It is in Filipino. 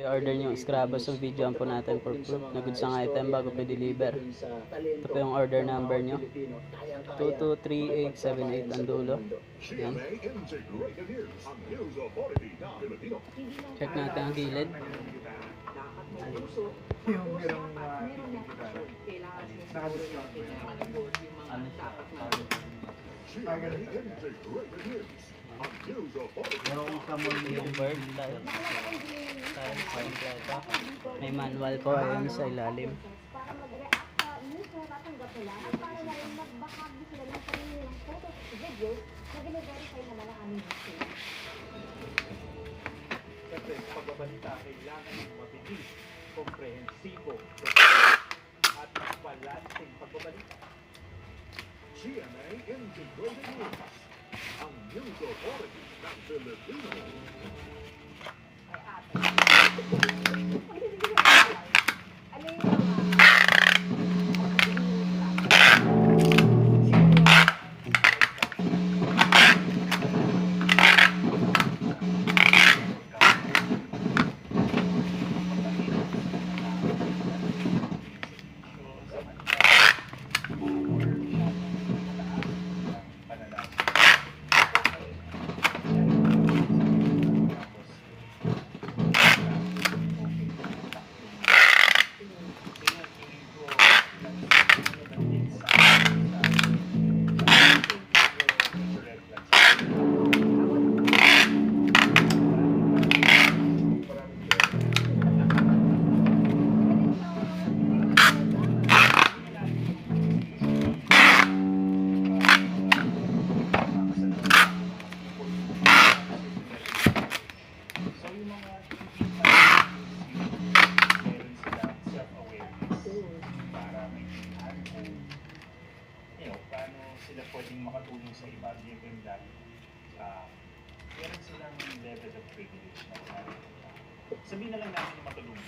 I-order nyo yung Scrabble sa video po natin for proof na goods ang item bago pa-deliver. Ito po yung order number nyo. 223878 ang dulo. Yan. Check natin ang gilid. Yung merong Yung bird tayo kompleto. May manual po ayun sa ilalim. Para mag-react sa news na tatanggap nila at para na rin magbahagi sila ng sarili ng photos at videos na bine-verify naman ang aming news. Kasi pagbabalita kailangan ng mabilis, komprehensibo, at balanseng pagbabalita. GMA Integrated News, ang news authority ng Pilipino. Paano sila pwedeng makatulong sa iba given that meron silang level of privilege na sabihin na lang natin matulungan.